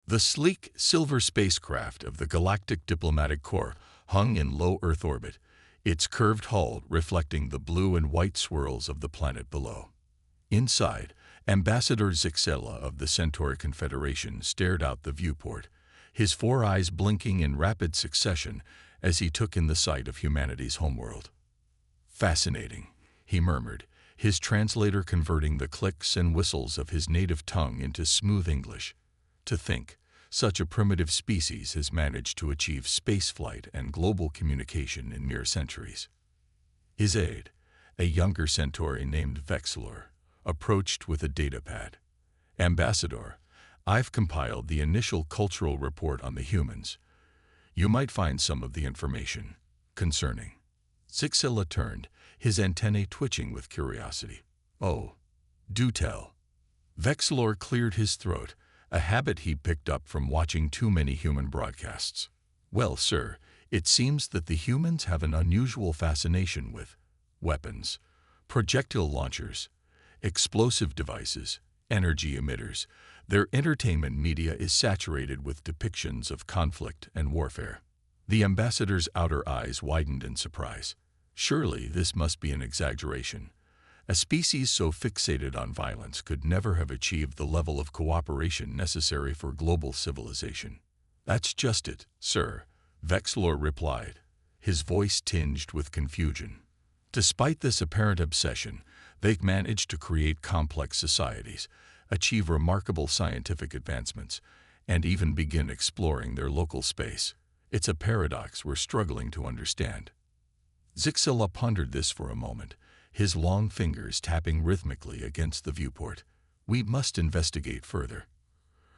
The sleek, silver spacecraft of the Galactic Diplomatic Corps hung in low Earth orbit, its curved hull reflecting the blue and white swirls of the planet below. Inside, Ambassador Zixella of the Centauri Confederation stared out the viewport, his four eyes blinking in rapid succession as he took in the sight of humanity's homeworld. "Fascinating," he murmured, his translator converting the clicks and whistles of his native tongue into smooth English. "To think, such a primitive species has managed to achieve spaceflight and global communication in mere centuries." His aide, a younger Centauri named Vexilor, approached with a datapad. "Ambassador, I've compiled the initial cultural report on the humans. You might find some of the information concerning." Zixella turned, his antennae twitching with curiosity. "Oh, do tell." Vexilor cleared his throat, a habit he picked up from watching too many human broadcasts. "Well, sir, it seems that the humans have an unusual fascination with weapons, projectile launchers, explosive devices, energy emitters. Their entertainment media is saturated with depictions of conflict and warfare." The ambassador's outer eyes widened in surprise. Surely this must be an exaggeration. A species so fixated on violence could never have achieved the level of cooperation necessary for global civilization. "That's just it, sir," Vexilor replied, his voice tinged with confusion. "Despite this apparent obsession, they've managed to create complex societies, achieve remarkable scientific advancements, and even begin exploring their local space. It's a paradox we're struggling to understand." Zixella pondered this for a moment, his long fingers tapping rhythmically against the viewport. "We must investigate further.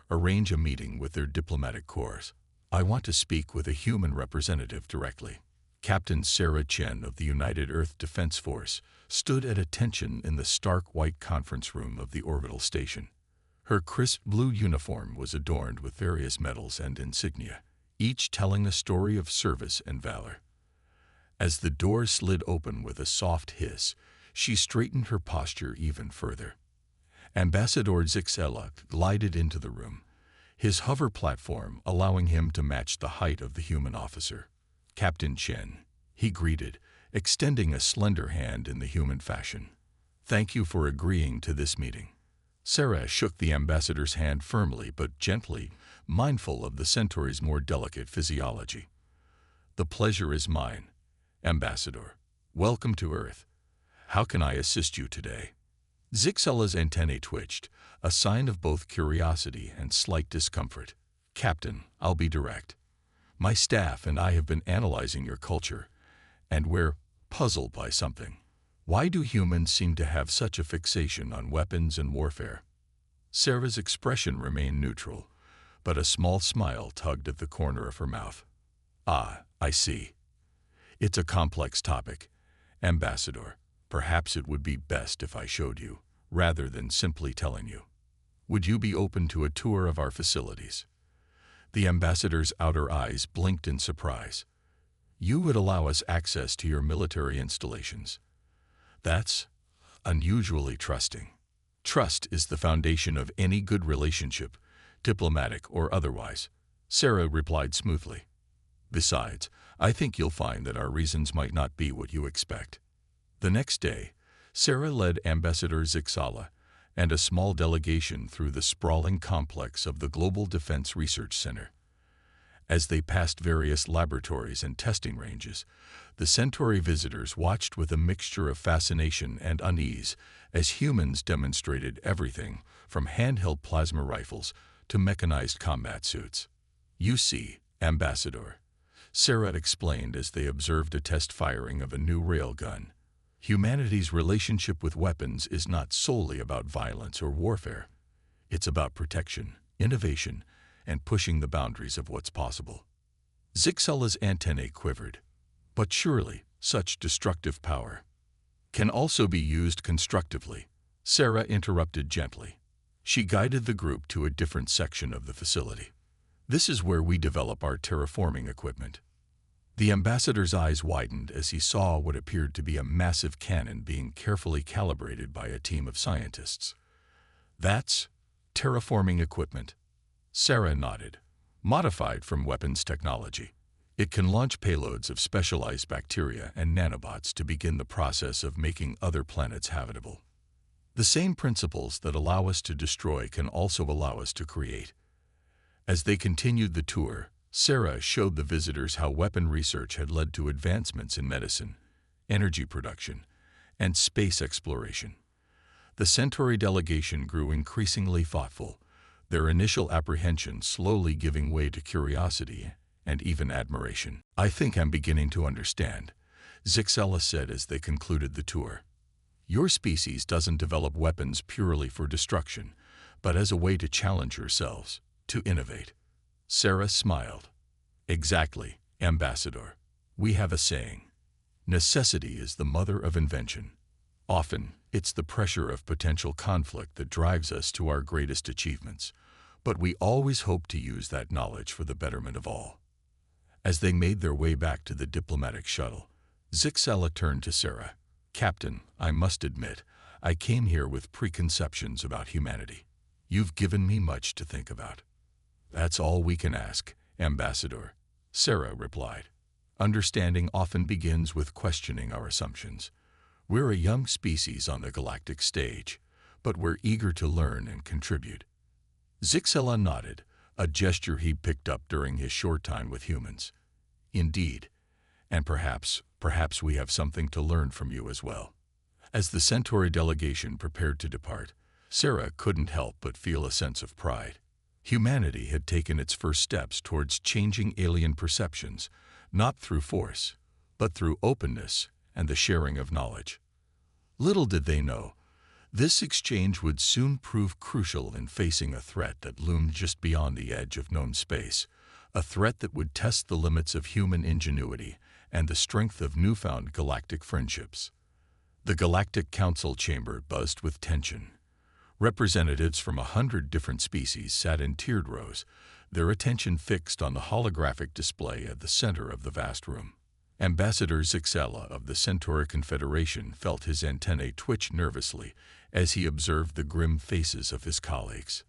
Arrange a meeting with their diplomatic corps. I want to speak with a human representative directly." Captain Sarah Chen of the United Earth Defense Force stood at attention in the stark white conference room of the orbital station. Her crisp blue uniform was adorned with various medals and insignia, each telling a story of service and valor. As the door slid open with a soft hiss, she straightened her posture even further. Ambassador Zixella glided into the room, his hover platform allowing him to match the height of the human officer. "Captain Chen," he greeted, extending a slender hand in the human fashion. "Thank you for agreeing to this meeting." Sarah shook the ambassador's hand firmly but gently, mindful of the Centauri's more delicate physiology. "The pleasure is mine, Ambassador. Welcome to Earth. How can I assist you today?" Zixella's antennae twitched, a sign of both curiosity and slight discomfort. "Captain, I'll be direct. My staff and I have been analyzing your culture, and we're puzzled by something. Why do humans seem to have such a fixation on weapons and warfare?" Sarah's expression remained neutral, but a small smile tugged at the corner of her mouth. "Ah, I see. It's a complex topic, Ambassador. Perhaps it would be best if I showed you, rather than simply telling you. Would you be open to a tour of our facilities?" The ambassador's outer eyes blinked in surprise. "You would allow us access to your military installations? That's unusually trusting." "Trust is the foundation of any good relationship, diplomatic or otherwise," Sarah replied smoothly. "Besides, I think you'll find that our reasons might not be what you expect." The next day, Sarah led Ambassador Zixella and a small delegation through the sprawling complex of the Global Defense Research Center. As they passed various laboratories and testing ranges, the Centauri visitors watched with a mixture of fascination and unease as humans demonstrated everything from handheld plasma rifles to mechanized combat suits. "You see, Ambassador," Sarah explained as they observed a test firing of a new railgun, "humanity's relationship with weapons is not solely about violence or warfare. It's about protection, innovation, and pushing the boundaries of what's possible." Zixella's antennae quivered. "But surely, such destructive power can also be used constructively," Sarah interrupted gently. She guided the group to a different section of the facility. "This is where we develop our terraforming equipment." The ambassador's eyes widened as he saw what appeared to be a massive cannon being carefully calibrated by a team of scientists. "That's terraforming equipment?" Sarah nodded. Modified from weapons technology. It can launch payloads of specialized bacteria and nanobots to begin the process of making other planets habitable. The same principles that allow us to destroy can also allow us to create. As they continued the tour, Sarah showed the visitors how weapon research had led to advancements in medicine, energy production, and space exploration. The Centauri delegation grew increasingly thoughtful, their initial apprehension slowly giving way to curiosity and even admiration. "I think I'm beginning to understand," Zixella said as they concluded the tour. "Your species doesn't develop weapons purely for destruction, but as a way to challenge yourselves, to innovate." Sarah smiled. "Exactly, Ambassador. We have a saying. Necessity is the mother of invention. Often, it's the pressure of potential conflict that drives us to our greatest achievements, but we always hope to use that knowledge for the betterment of all." As they made their way back to the diplomatic shuttle, Zixella turned to Sarah. "Captain, I must admit, I came here with preconceptions about humanity. You've given me much to think about." "That's all we can ask, Ambassador," Sarah replied. "Understanding often begins with questioning our assumptions. We're a young species on the galactic stage, but we're eager to learn and contribute." Zixella nodded, a gesture he picked up during his short time with humans. "Indeed, and perhaps we have something to learn from you as well." As the Centauri delegation prepared to depart, Sarah couldn't help but feel a sense of pride. Humanity had taken its first steps towards changing alien perceptions, not through force, but through openness and the sharing of knowledge. Little did they know, this exchange would soon prove crucial in facing a threat that loomed just beyond the edge of known space, a threat that would test the limits of human ingenuity and the strength of newfound galactic friendships. The Galactic Council chamber buzzed with tension. Representatives from 100 different species sat in tiered rows, their attention fixed on the holographic display at the center of the vast room. Ambassador Zixella of the Centauri Confederation felt his antennae twitch nervously as he observed the grim faces of his colleagues.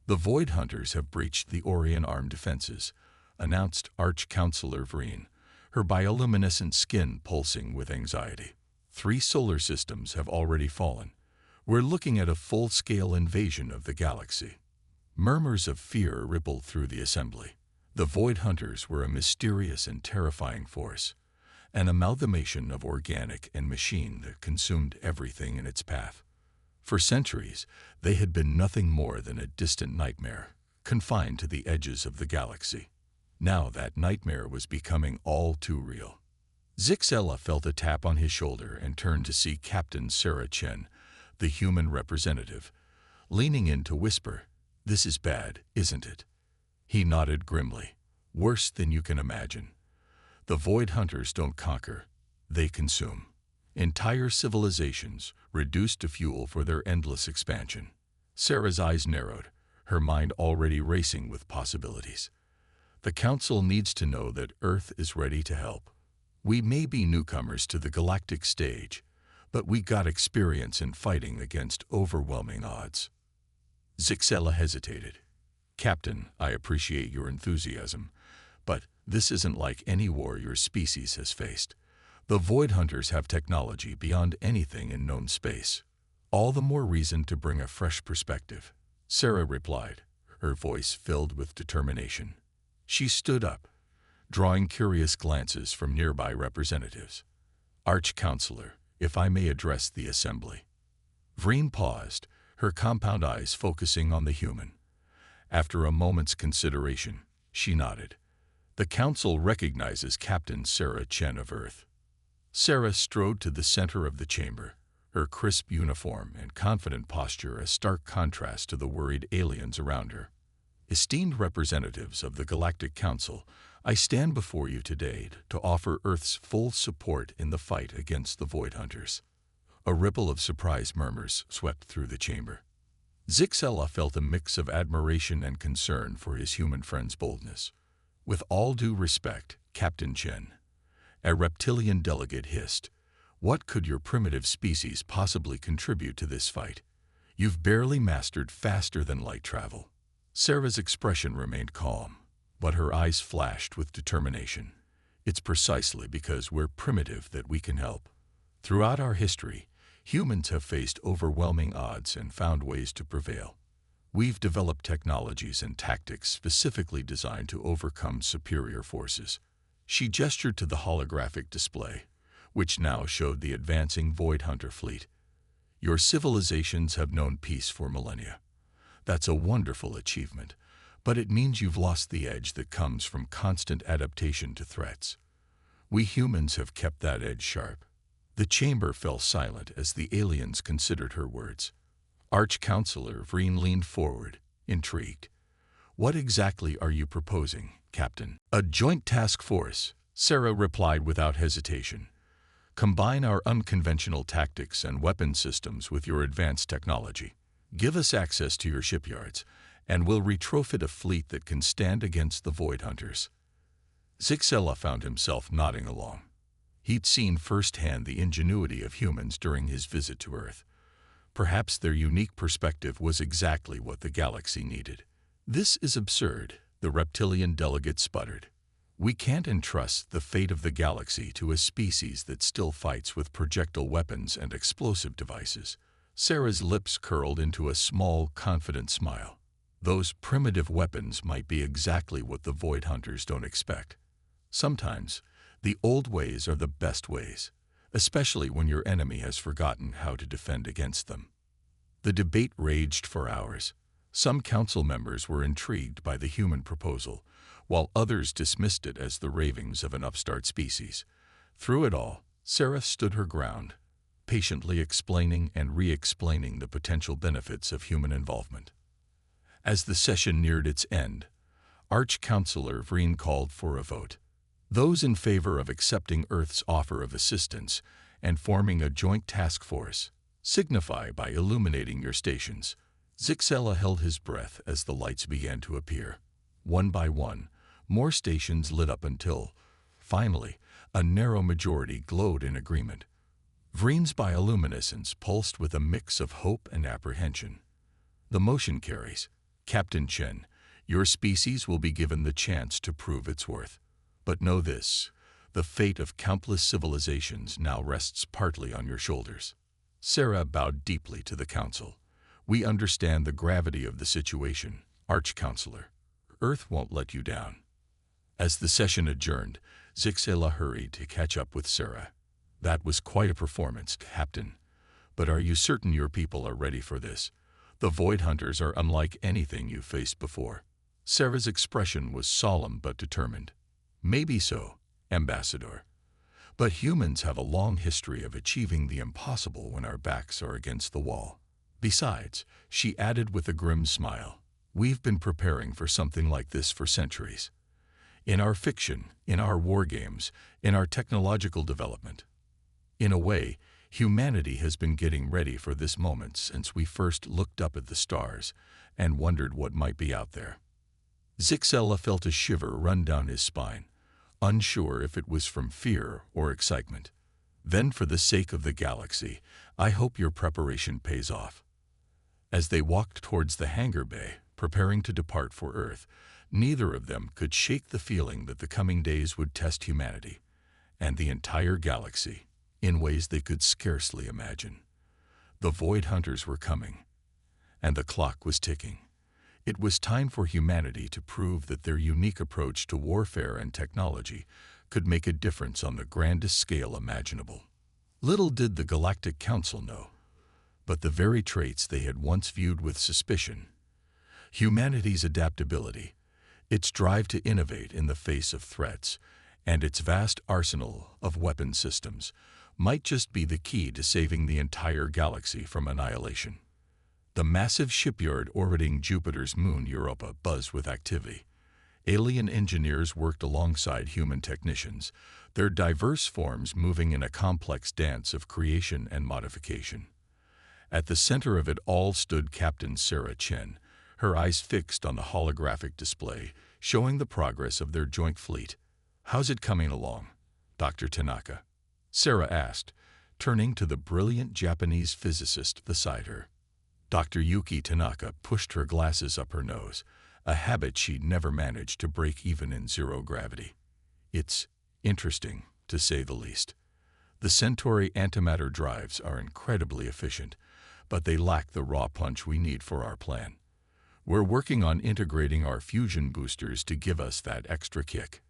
"The Void Hunters have breached the Orion armed defenses," announced Arch-Counselor Vreen, her bioluminescent skin pulsing with anxiety. "3 solar systems have already fallen. We're looking at a full-scale invasion of the galaxy." Murmurs of fear rippled through the assembly. The Void Hunters were a mysterious and terrifying force, an amalgamation of organic and machine that consumed everything in its path. For centuries, they had been nothing more than a distant nightmare, confined to the edges of the galaxy. Now that nightmare was becoming all too real. Zixella felt a tap on his shoulder and turned to see Captain Sarah Chen, the human representative, leaning in to whisper, "This is bad, isn't it?" He nodded grimly. "Worse than you can imagine. The Void Hunters don't conquer, they consume. Entire civilizations reduced to fuel for their endless expansion." Sarah's eyes narrowed, her mind already racing with possibilities. "The Council needs to know that Earth is ready to help. We may be newcomers to the galactic stage, but we got experience in fighting against overwhelming odds." Zixella hesitated. "Captain, I appreciate your enthusiasm, but this isn't like any war your species has faced. The Void Hunters have technology beyond anything in known space. All the more reason to bring a fresh perspective," Sarah replied, her voice filled with determination. She stood up, drawing curious glances from nearby representatives. "Arch-Counselor, if I may address the assembly." Vreen paused, her compound eyes focusing on the human. After a moment's consideration, she nodded. "The Council recognizes Captain Sarah Chen of Earth." Sarah strode to the center of the chamber, her crisp uniform and confident posture a stark contrast to the worried aliens around her. "Esteemed representatives of the Galactic Council, I stand before you today to offer Earth's full support in the fight against the Void Hunters." A ripple of surprised murmurs swept through the chamber. Zixella felt a mix of admiration and concern for his human friend's boldness. "With all due respect, Captain Chen," a reptilian delegate hissed, "what could your primitive species possibly contribute to this fight? You've barely mastered faster-than-light travel." Sarah's expression remained calm, but her eyes flashed with determination. It's precisely because we're primitive that we can help. Throughout our history, humans have faced overwhelming odds and found ways to prevail. We've developed technologies and tactics specifically designed to overcome superior forces. She gestured to the holographic display, which now showed the advancing Void Hunter fleet. Your civilizations have known peace for millennia. That's a wonderful achievement, but it means you've lost the edge that comes from constant adaptation to threats. We humans have kept that edge sharp. The chamber fell silent as the aliens considered her words. Arch-Counselor Vreen leaned forward, intrigued. What exactly are you proposing, Captain? A joint task force, Sarah replied without hesitation. Combine our unconventional tactics and weapon systems with your advanced technology. Give us access to your shipyards, and we'll retrofit a fleet that can stand against the Void Hunters. Zixella found himself nodding along. He'd seen firsthand the ingenuity of humans during his visit to Earth. Perhaps their unique perspective was exactly what the galaxy needed. This is absurd, the reptilian delegate sputtered. We can't entrust the fate of the galaxy to a species that still fights with projectile weapons and explosive devices. Sarah's lips curled into a small, confident smile. Those primitive weapons might be exactly what the Void Hunters don't expect. Sometimes, the old ways are the best ways, especially when your enemy has forgotten how to defend against them. The debate raged for hours. Some council members were intrigued by the human proposal, while others dismissed it as the ravings of an upstart species. Through it all, Sarah stood her ground, patiently explaining and re-explaining the potential benefits of human involvement. As the session neared its end, Arch-Counselor Vreen called for a vote. Those in favor of accepting Earth's offer of assistance and forming a joint task force, signify by illuminating your stations. Zixella held his breath as the lights began to appear. One by one, more stations lit up until, finally, a narrow majority glowed in agreement. Vreen's bioluminescence pulsed with a mix of hope and apprehension. The motion carries. Captain Chen, your species will be given the chance to prove its worth. But know this, the fate of countless civilizations now rests partly on your shoulders. Sarah bowed deeply to the council. We understand the gravity of the situation, Arch-Counselor. Earth won't let you down. As the session adjourned, Zixella hurried to catch up with Sarah. That was quite a performance, Captain. But are you certain your people are ready for this? The Void Hunters are unlike anything you've faced before. Sarah's expression was solemn but determined. Maybe so, Ambassador. But humans have a long history of achieving the impossible when our backs are against the wall. Besides, she added with a grim smile, we've been preparing for something like this for centuries. In our fiction, in our war games, in our technological development. In a way, humanity has been getting ready for this moment since we first looked up at the stars and wondered what might be out there. Zixella felt a shiver run down his spine, unsure if it was from fear or excitement. Then, for the sake of the galaxy, I hope your preparation pays off. As they walked towards the hangar bay, preparing to depart for Earth, neither of them could shake the feeling that the coming days would test humanity and the entire galaxy in ways they could scarcely imagine. The Void Hunters were coming, and the clock was ticking. It was time for humanity to prove that their unique approach to warfare and technology could make a difference on the grandest scale imaginable. Little did the Galactic Council know, but the very traits they had once viewed with suspicion, humanity's adaptability, its drive to innovate in the face of threats, and its vast arsenal of weapon systems, might just be the key to saving the entire galaxy from annihilation. The massive shipyard orbiting Jupiter's moon Europa buzzed with activity. Alien engineers worked alongside human technicians, their diverse forms moving in a complex dance of creation and modification. At the center of it all stood Captain Sarah Chen, her eyes fixed on the holographic display, showing the progress of their joint fleet. How's it coming along, Dr. Tanaka? Sarah asked, turning to the brilliant Japanese physicist beside her. Dr. Yuki Tanaka pushed her glasses up her nose. a habit she'd never managed to break even in zero gravity. It's interesting, to say the least. The Centauri antimatter drives are incredibly efficient, but they lack the raw punch we need for our plan. We're working on integrating our fusion boosters to give us that extra kick.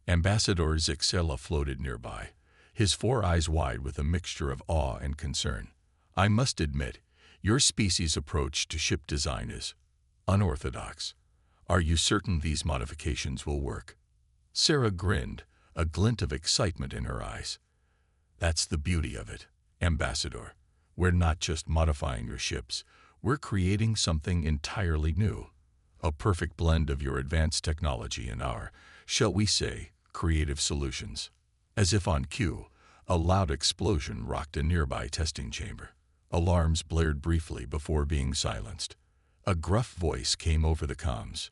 Ambassador Zixella floated nearby, his 4 eyes wide with a mixture of awe and concern. I must admit, your species' approach to ship design is unorthodox. Are you certain these modifications will work? Sarah grinned, a glint of excitement in her eyes. That's the beauty of it, Ambassador. We're not just modifying your ships, we're creating something entirely new. A perfect blend of your advanced technology and our, shall we say, creative solutions. As if on cue, a loud explosion rocked a nearby testing chamber. Alarms blared briefly before being silenced. A gruff voice came over the comms.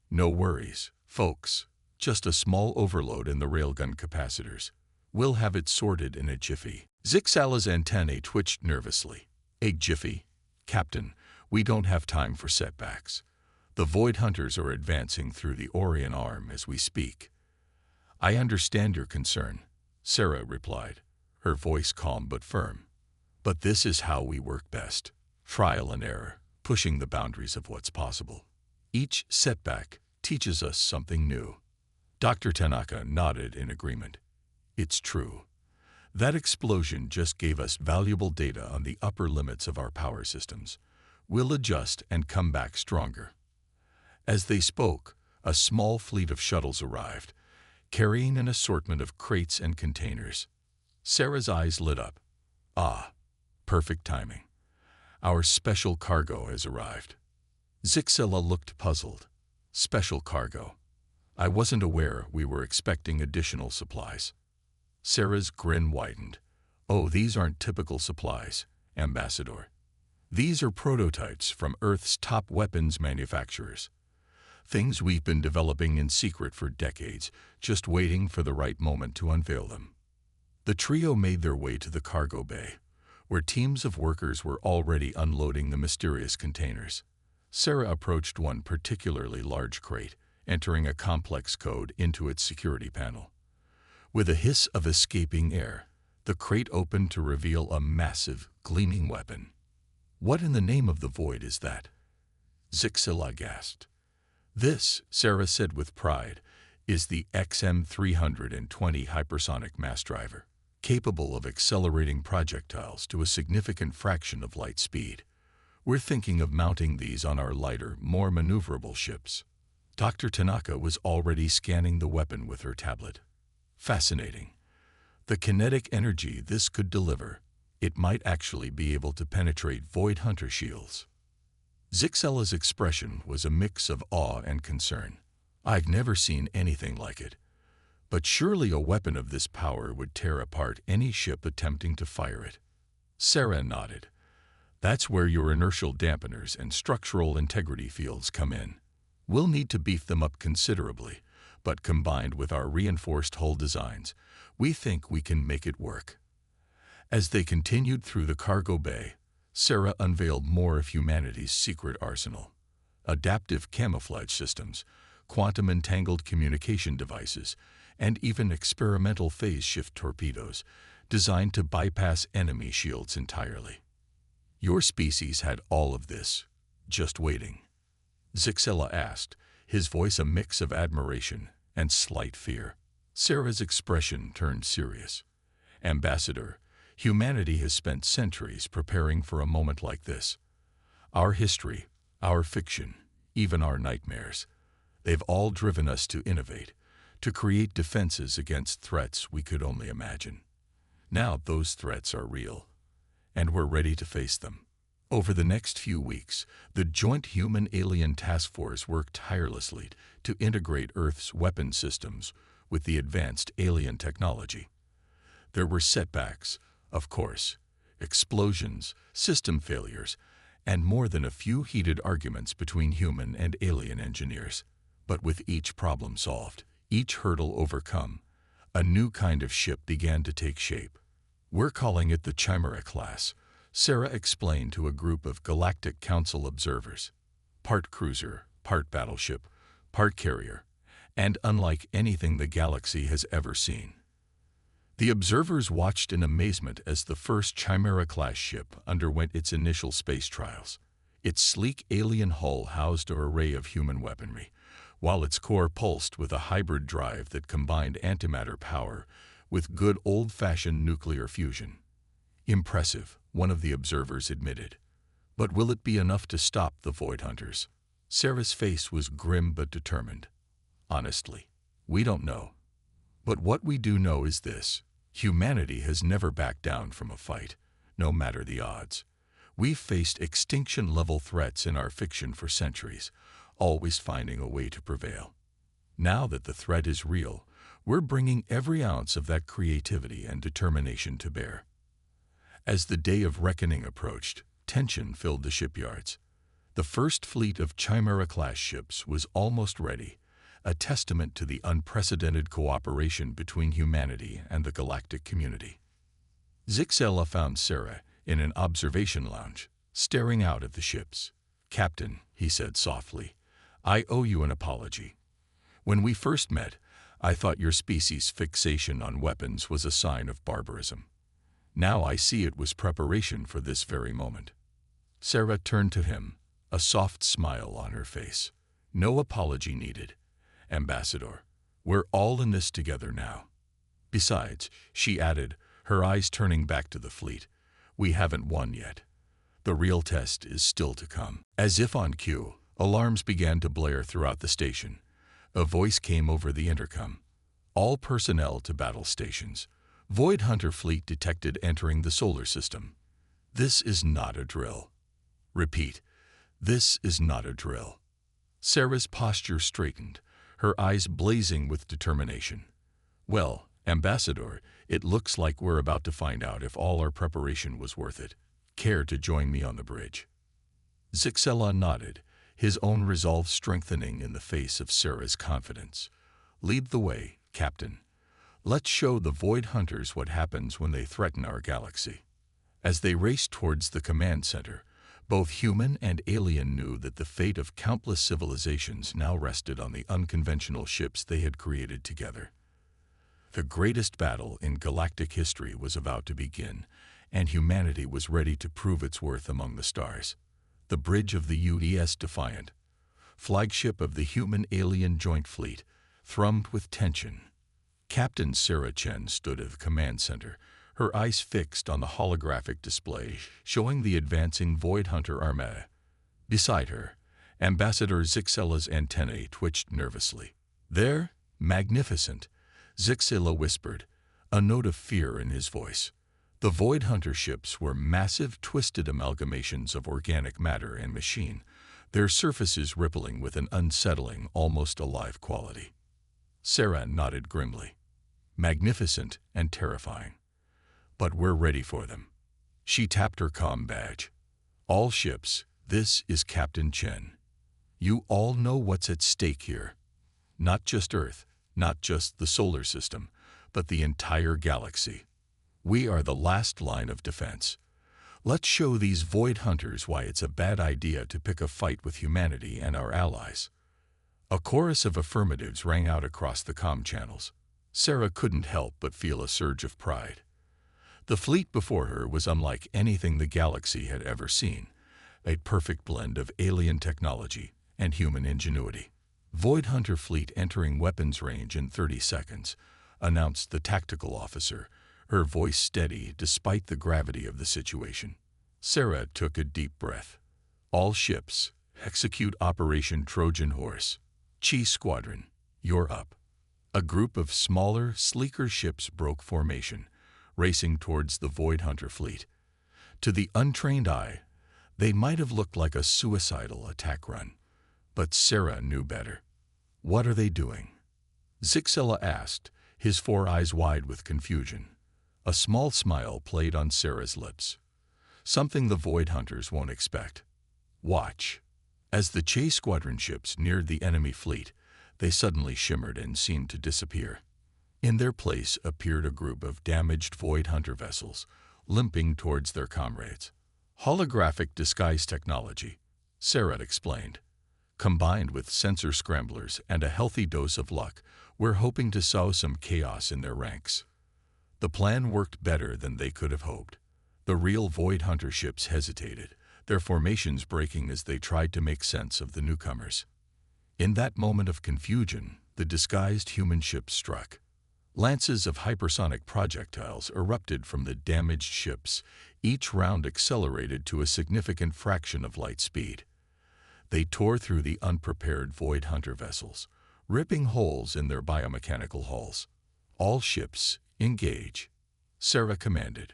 No worries, folks. Just a small overload in the railgun capacitors. We'll have it sorted in a jiffy. Zixella's antennae twitched nervously. A jiffy? Captain, we don't have time for setbacks. The Void Hunters are advancing through the Orion Arm as we speak. I understand your concern, Sarah replied, her voice calm but firm. But this is how we work best. Trial and error, pushing the boundaries of what's possible. Each setback teaches us something new. Dr. Tanaka nodded in agreement. It's true. That explosion just gave us valuable data on the upper limits of our power systems. We'll adjust and come back stronger. As they spoke, a small fleet of shuttles arrived, carrying an assortment of crates and containers. Sarah's eyes lit up. Ah, perfect timing. Our special cargo has arrived. Zixella looked puzzled. Special cargo. I wasn't aware we were expecting additional supplies. Sarah's grin widened. Oh, these aren't typical supplies, Ambassador. These are prototypes from Earth's top weapons manufacturers. Things we've been developing in secret for decades, just waiting for the right moment to unveil them. The trio made their way to the cargo bay, where teams of workers were already unloading the mysterious containers. Sarah approached one particularly large crate, entering a complex code into its security panel. With a hiss of escaping air, the crate opened to reveal a massive, gleaming weapon. What in the name of the void is that? Zixella gasped. This, Sarah said with pride, is the XM320 hypersonic mass driver, capable of accelerating projectiles to a significant fraction of light speed. We're thinking of mounting these on our lighter, more maneuverable ships. Dr. Tanaka was already scanning the weapon with her tablet. Fascinating. The kinetic energy this could deliver, it might actually be able to penetrate Void Hunter shields. Zixella's expression was a mix of awe and concern. I've never seen anything like it. But surely a weapon of this power would tear apart any ship attempting to fire it. Sarah nodded. That's where your inertial dampeners and structural integrity fields come in. We'll need to beef them up considerably, but combined with our reinforced hull designs, we think we can make it work. As they continued through the cargo bay, Sarah unveiled more of humanity's secret arsenal. Adaptive camouflage systems, quantum entangled communication devices, and even experimental phase shift torpedoes designed to bypass enemy shields entirely. Your species had all of this, just waiting. Zixella asked, his voice a mix of admiration and slight fear. Sarah's expression turned serious. Ambassador, humanity has spent centuries preparing for a moment like this. Our history, our fiction, even our nightmares, they've all driven us to innovate, to create defenses against threats we could only imagine. Now those threats are real, and we're ready to face them. Over the next few weeks, the Joint Human-Alien Task Force worked tirelessly to integrate Earth's weapon systems with the advanced alien technology. There were setbacks, of course, explosions, system failures, and more than a few heated arguments between human and alien engineers. But with each problem solved, each hurdle overcome, a new kind of ship began to take shape. We're calling it the Chimera class, Sarah explained to a group of Galactic Council observers. Part cruiser, part battleship, part carrier, and unlike anything the galaxy has ever seen. The observers watched in amazement as the first Chimera-class ship underwent its initial space trials. Its sleek alien hull housed an array of human weaponry, while its core pulsed with a hybrid drive that combined antimatter power with good old-fashioned nuclear fusion. Impressive, one of the observers admitted. But will it be enough to stop the Void Hunters? Sarah's face was grim but determined. Honestly, we don't know. But what we do know is this: humanity has never backed down from a fight, no matter the odds. We've faced extinction-level threats in our fiction for centuries, always finding a way to prevail. Now that the threat is real, we're bringing every ounce of that creativity and determination to bear. As the day of reckoning approached, tension filled the shipyards. The first fleet of Chimera-class ships was almost ready, a testament to the unprecedented cooperation between humanity and the galactic community. Zixella found Sarah in an observation lounge, staring out at the ships. "Captain," he said softly, "I owe you an apology. When we first met, I thought your species' fixation on weapons was a sign of barbarism. Now I see it was preparation for this very moment." Sarah turned to him, a soft smile on her face. "No apology needed, Ambassador. We're all in this together now. Besides," she added, her eyes turning back to the fleet, "we haven't won yet. The real test is still to come." As if on cue, alarms began to blare throughout the station. A voice came over the intercom. "All personnel to battle stations. Void Hunter fleet detected entering the solar system. This is not a drill. Repeat, this is not a drill." Sarah's posture straightened, her eyes blazing with determination. "Well, Ambassador, it looks like we're about to find out if all our preparation was worth it. Care to join me on the bridge?" Zixella nodded, his own resolve strengthening in the face of Sarah's confidence. "Lead the way, Captain. Let's show the Void Hunters what happens when they threaten our galaxy." As they raced towards the command center, both human and alien knew that the fate of countless civilizations now rested on the unconventional ships they had created together. The greatest battle in galactic history was about to begin, and humanity was ready to prove its worth among the stars. The bridge of the UES Defiant, flagship of the human-alien joint fleet, thrummed with tension. Captain Sarah Chen stood at the command center, her eyes fixed on the holographic display showing the advancing Void Hunter armada. Beside her, Ambassador Zixella's antennae twitched nervously. "There, magnificent," Zixella whispered, a note of fear in his voice. The Void Hunter ships were massive, twisted amalgamations of organic matter and machine, their surfaces rippling with an unsettling, almost alive quality. Sarah nodded grimly. "Magnificent and terrifying. But we're ready for them." She tapped her comm badge. "All ships, this is Captain Chen. You all know what's at stake here. Not just Earth, not just the solar system, but the entire galaxy. We are the last line of defense. Let's show these Void Hunters why it's a bad idea to pick a fight with humanity and our allies." A chorus of affirmatives rang out across the comm channels. Sarah couldn't help but feel a surge of pride. The fleet before her was unlike anything the galaxy had ever seen, a perfect blend of alien technology and human ingenuity. "Void Hunter fleet entering weapons range in 30 seconds, announced the tactical officer, her voice steady despite the gravity of the situation. Sarah took a deep breath. "All ships, execute Operation Trojan Horse. Chi Squadron, you're up." A group of smaller, sleeker ships broke formation, racing towards the Void Hunter fleet. To the untrained eye, they might have looked like a suicidal attack run, but Sarah knew better. "What are they doing?" Zixella asked, his 4 eyes wide with confusion. A small smile played on Sarah's lips. "Something the Void Hunters won't expect. Watch." As the chase squadron ships neared the enemy fleet, they suddenly shimmered and seemed to disappear. In their place appeared a group of damaged Void Hunter vessels, limping towards their comrades. "Holographic disguise technology," Sarah explained. Combined with sensor scramblers and a healthy dose of luck, we're hoping to sow some chaos in their ranks. The plan worked better than they could have hoped. The real Void Hunter ships hesitated, their formations breaking as they tried to make sense of the newcomers. In that moment of confusion, the disguised human ships struck. Lances of hypersonic projectiles erupted from the damaged ships, each round accelerated to a significant fraction of light speed. They tore through the unprepared Void Hunter vessels, ripping holes in their biomechanical hulls. "All ships, engage," Sarah commanded.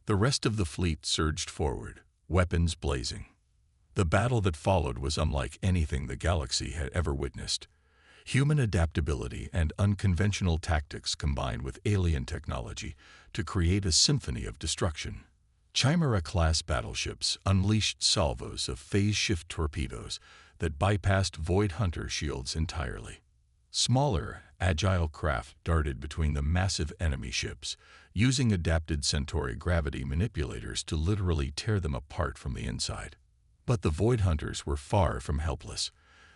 The rest of the fleet surged forward, weapons blazing. The battle that followed was unlike anything the galaxy had ever witnessed. Human adaptability and unconventional tactics combined with alien technology to create a symphony of destruction. Chimera-class battleships unleashed salvos of phase-shift torpedoes that bypassed Void Hunter shields entirely. Smaller, agile craft darted between the massive enemy ships, using adapted Centauri gravity manipulators to literally tear them apart from the inside. But the Void Hunters were far from helpless.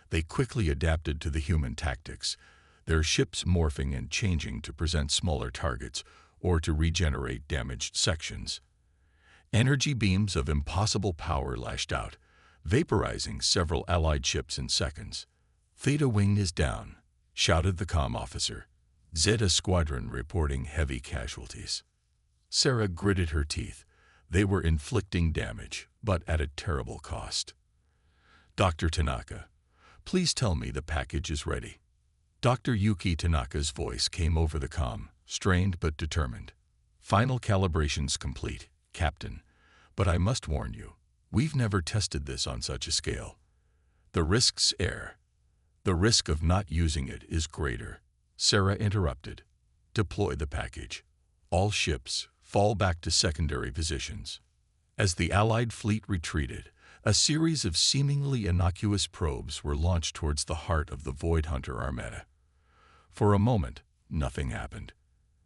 They quickly adapted to the human tactics, their ships morphing and changing to present smaller targets or to regenerate damaged sections. Energy beams of impossible power lashed out, vaporizing several Allied ships in seconds. "Theta Wing is down," shouted the comm officer. "Zeta Squadron reporting heavy casualties." Sarah gritted her teeth. They were inflicting damage, but at a terrible cost. "Dr. Tanaka, please tell me the package is ready." Dr. Yuki Tanaka's voice came over the comm, strained but determined. "Final calibrations complete, Captain. But I must warn you, we've never tested this on such a scale. The risks air. The risk of not using it is greater." Sarah interrupted. "Deploy the package. All ships, fall back to secondary positions." As the Allied fleet retreated, a series of seemingly innocuous probes were launched towards the heart of the Void Hunter armada. For a moment, nothing happened.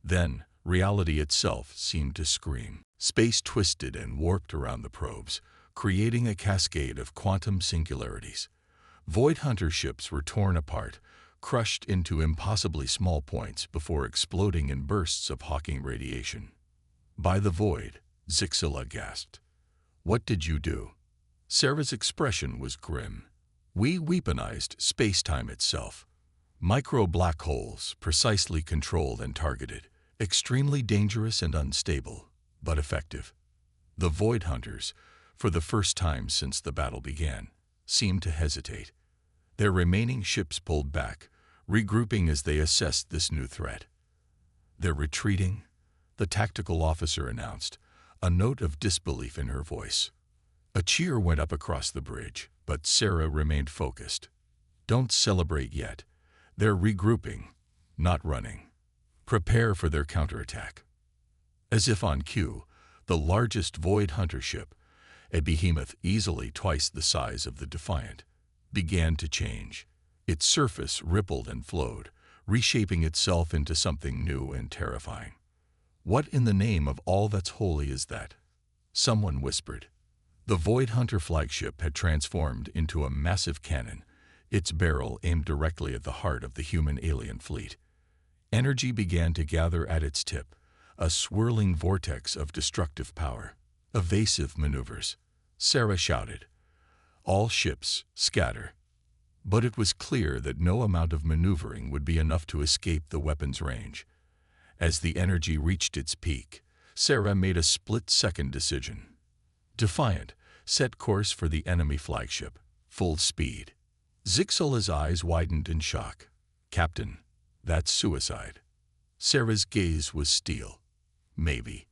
Then, reality itself seemed to scream. Space twisted and warped around the probes, creating a cascade of quantum singularities. Void Hunter ships were torn apart, crushed into impossibly small points before exploding in bursts of Hawking radiation. "By the void," Zixila gasped. "What did you do?" Sarah's expression was grim. "We weaponized space-time itself. Micro-black holes, precisely controlled and targeted, extremely dangerous and unstable, but effective." The Void Hunters, for the first time since the battle began, seemed to hesitate. Their remaining ships pulled back, regrouping as they assessed this new threat. "They're retreating," the tactical officer announced, a note of disbelief in her voice. A cheer went up across the bridge, but Sarah remained focused. "Don't celebrate yet. They're regrouping, not running. Prepare for their counterattack." As if on cue, the largest Void Hunter ship, a behemoth easily twice the size of the Defiant, began to change. Its surface rippled and flowed, reshaping itself into something new and terrifying. "What in the name of all that's holy is that?" someone whispered. The Void Hunter flagship had transformed into a massive cannon, its barrel aimed directly at the heart of the human alien fleet. Energy began to gather at its tip, a swirling vortex of destructive power. "Evasive maneuvers," Sarah shouted. "All ships, scatter." But it was clear that no amount of maneuvering would be enough to escape the weapon's range. As the energy reached its peak, Sarah made a split-second decision. Defiant, set course for the enemy flagship, full speed. Zixila's eyes widened in shock. "Captain, that's suicide." Sarah's gaze was steel. "Maybe.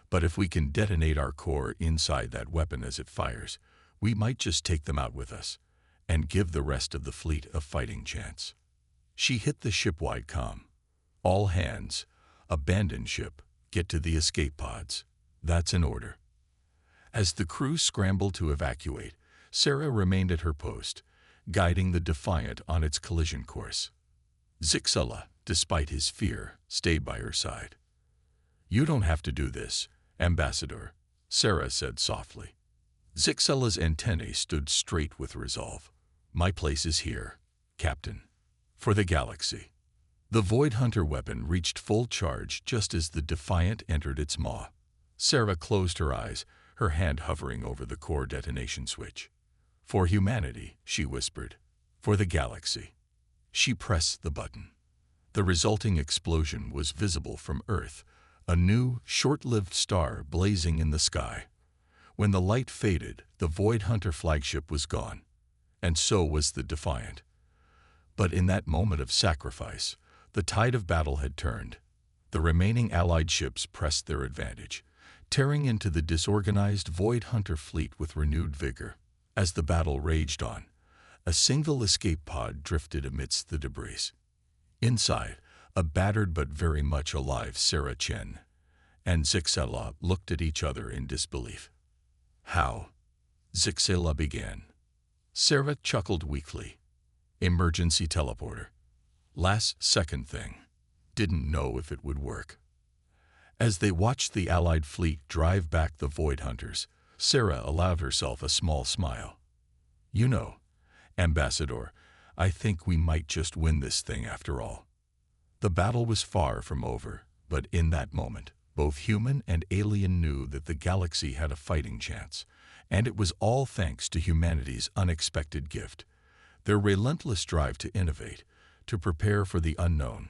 But if we can detonate our core inside that weapon as it fires, we might just take them out with us, and give the rest of the fleet a fighting chance." She hit the ship-wide comm. "All hands, abandon ship, get to the escape pods. That's an order." As the crew scrambled to evacuate, Sarah remained at her post, guiding the Defiant on its collision course. Zixila, despite his fear, stayed by her side. "You don't have to do this, Ambassador," Sarah said softly. Zixila's antennae stood straight with resolve. My place is here, Captain. For the galaxy. The Void Hunter weapon reached full charge just as the Defiant entered its maw. Sarah closed her eyes, her hand hovering over the core detonation switch. For humanity, she whispered. For the galaxy. She pressed the button. The resulting explosion was visible from Earth, a new, short-lived star blazing in the sky. When the light faded, the Void Hunter flagship was gone, and so was the Defiant. But in that moment of sacrifice, the tide of battle had turned. The remaining Allied ships pressed their advantage, tearing into the disorganized Void Hunter fleet with renewed vigor. As the battle raged on, a single escape pod drifted amidst the debris. Inside, a battered but very much alive Sarah Chen and Zixela looked at each other in disbelief. How? Zixela began. Sarah chuckled weakly. Emergency teleporter. Last second thing. Didn't know if it would work. As they watched the Allied fleet drive back the Void Hunters, Sarah allowed herself a small smile. You know, Ambassador, I think we might just win this thing after all. The battle was far from over, but in that moment, both human and alien knew that the galaxy had a fighting chance, and it was all thanks to humanity's unexpected gift, their relentless drive to innovate, to prepare for the unknown,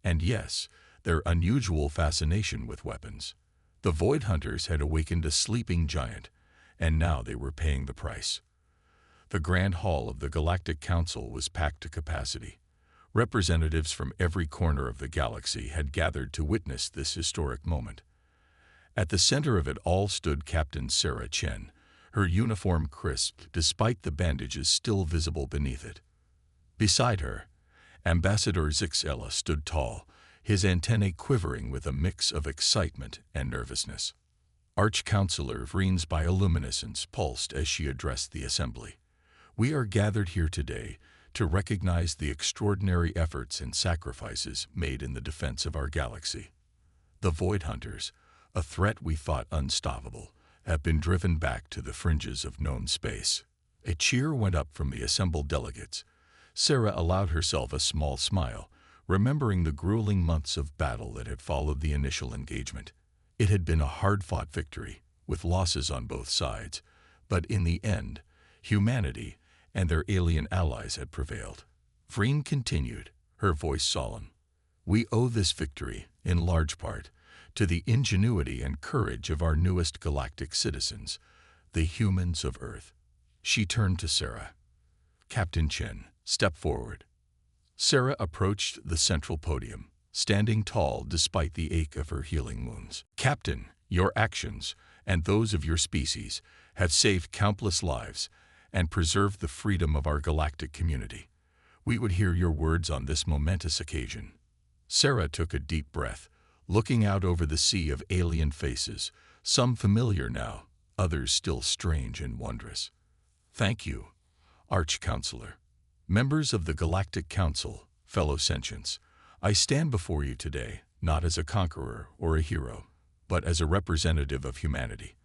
and yes, their unusual fascination with weapons. The Void Hunters had awakened a sleeping giant, and now they were paying the price. The Grand Hall of the Galactic Council was packed to capacity. Representatives from every corner of the galaxy had gathered to witness this historic moment. At the center of it all stood Captain Sarah Chen, her uniform crisp despite the bandages still visible beneath it. Beside her, Ambassador Zixela stood tall, his antennae quivering with a mix of excitement and nervousness. Arch-Counselor Vreen's bioluminescence pulsed as she addressed the assembly. We are gathered here today to recognize the extraordinary efforts and sacrifices made in the defense of our galaxy. The Void Hunters, a threat we thought unstoppable, have been driven back to the fringes of known space. A cheer went up from the assembled delegates. Sarah allowed herself a small smile, remembering the grueling months of battle that had followed the initial engagement. It had been a hard-fought victory, with losses on both sides, but in the end, humanity and their alien allies had prevailed. Vreen continued, her voice solemn. We owe this victory, in large part, to the ingenuity and courage of our newest galactic citizens, the humans of Earth. She turned to Sarah. Captain Chen, step forward. Sarah approached the central podium, standing tall despite the ache of her healing wounds. Captain, your actions, and those of your species, have saved countless lives and preserved the freedom of our galactic community. We would hear your words on this momentous occasion. Sarah took a deep breath, looking out over the sea of alien faces, some familiar now, others still strange and wondrous. Thank you, Arch-Counselor. Members of the Galactic Council, fellow sentients, I stand before you today not as a conqueror or a hero, but as a representative of humanity,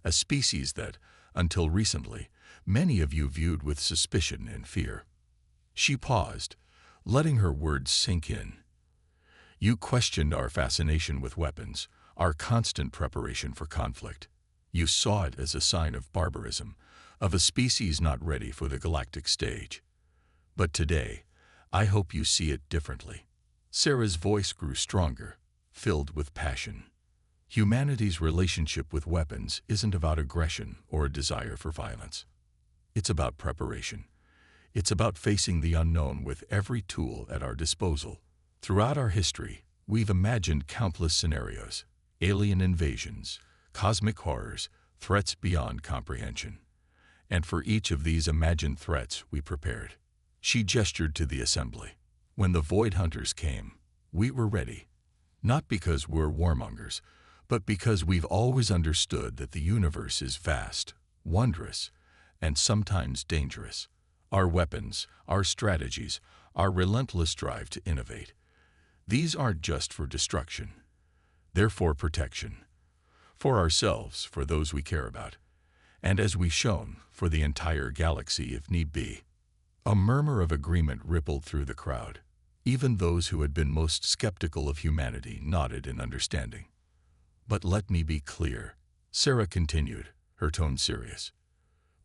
a species that, until recently, many of you viewed with suspicion and fear. She paused, letting her words sink in. You questioned our fascination with weapons, our constant preparation for conflict. You saw it as a sign of barbarism, of a species not ready for the galactic stage. But today, I hope you see it differently. Sarah's voice grew stronger, filled with passion. Humanity's relationship with weapons isn't about aggression or a desire for violence. It's about preparation. It's about facing the unknown with every tool at our disposal. Throughout our history, we've imagined countless scenarios, alien invasions, cosmic horrors, threats beyond comprehension. And for each of these imagined threats, we prepared. She gestured to the assembly. When the Void Hunters came, we were ready. Not because we're warmongers, but because we've always understood that the universe is vast, wondrous, and sometimes dangerous. Our weapons, our strategies, our relentless drive to innovate. These aren't just for destruction. They're for protection. For ourselves, for those we care about. And as we've shown, for the entire galaxy if need be. A murmur of agreement rippled through the crowd. Even those who had been most skeptical of humanity nodded in understanding. "But let me be clear," Sarah continued, her tone serious.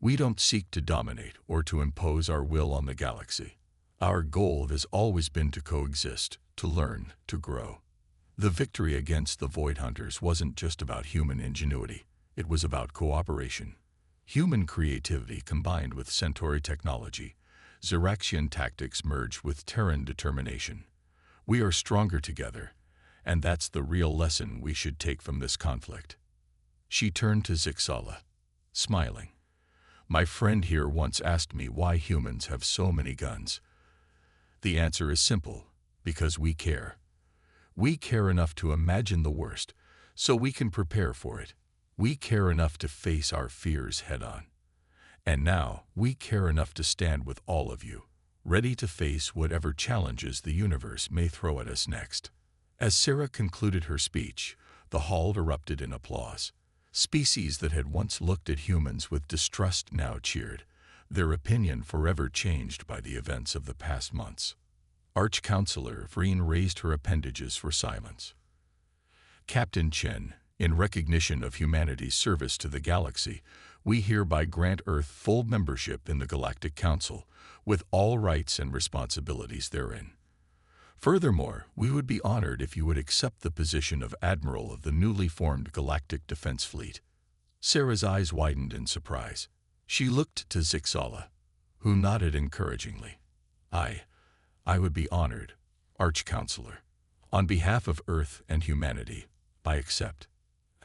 "We don't seek to dominate or to impose our will on the galaxy. Our goal has always been to coexist, to learn, to grow. The victory against the Void Hunters wasn't just about human ingenuity. It was about cooperation. Human creativity combined with Centauri technology, Xeraxian tactics merged with Terran determination. We are stronger together, and that's the real lesson we should take from this conflict." She turned to Zixala, smiling. "My friend here once asked me why humans have so many guns. The answer is simple: because we care. We care enough to imagine the worst, so we can prepare for it. We care enough to face our fears head-on. And now, we care enough to stand with all of you, ready to face whatever challenges the universe may throw at us next." As Sarah concluded her speech, the hall erupted in applause. Species that had once looked at humans with distrust now cheered, their opinion forever changed by the events of the past months. Arch-Counselor Vreen raised her appendages for silence. "Captain Chen, in recognition of humanity's service to the galaxy, we hereby grant Earth full membership in the Galactic Council, with all rights and responsibilities therein. Furthermore, we would be honored if you would accept the position of Admiral of the newly formed Galactic Defense Fleet." Sarah's eyes widened in surprise. She looked to Zixala, who nodded encouragingly. I would be honored, Arch-Counselor. On behalf of Earth and humanity, I accept."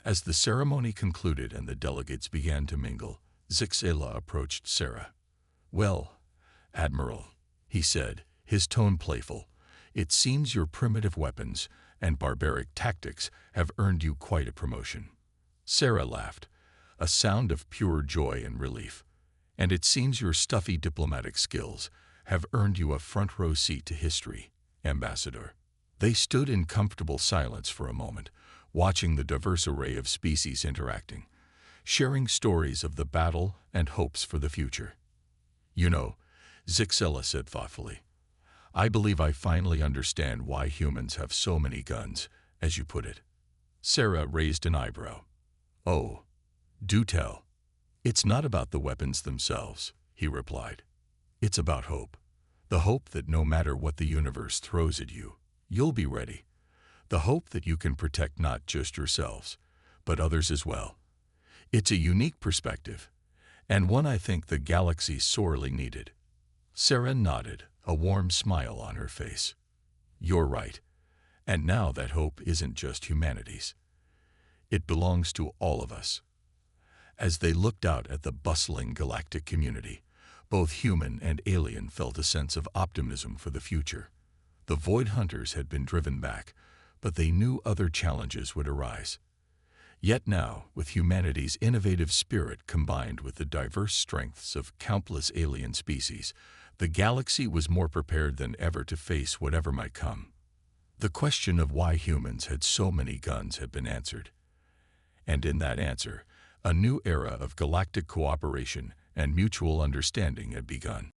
As the ceremony concluded and the delegates began to mingle, Zixala approached Sarah. "Well, Admiral," he said, his tone playful, "it seems your primitive weapons and barbaric tactics have earned you quite a promotion." Sarah laughed, a sound of pure joy and relief. "And it seems your stuffy diplomatic skills have earned you a front-row seat to history, Ambassador." They stood in comfortable silence for a moment, watching the diverse array of species interacting, sharing stories of the battle and hopes for the future. "You know," Zixala said thoughtfully, "I believe I finally understand why humans have so many guns, as you put it." Sarah raised an eyebrow. "Oh, do tell." "It's not about the weapons themselves," he replied. "It's about hope. The hope that no matter what the universe throws at you, you'll be ready. The hope that you can protect not just yourselves, but others as well. It's a unique perspective, and one I think the galaxy sorely needed." Sarah nodded, a warm smile on her face. "You're right. And now that hope isn't just humanity's. It belongs to all of us." As they looked out at the bustling galactic community, both human and alien felt a sense of optimism for the future. The Void Hunters had been driven back, but they knew other challenges would arise. Yet now, with humanity's innovative spirit combined with the diverse strengths of countless alien species, the galaxy was more prepared than ever to face whatever might come. The question of why humans had so many guns had been answered. And in that answer, a new era of galactic cooperation and mutual understanding had begun.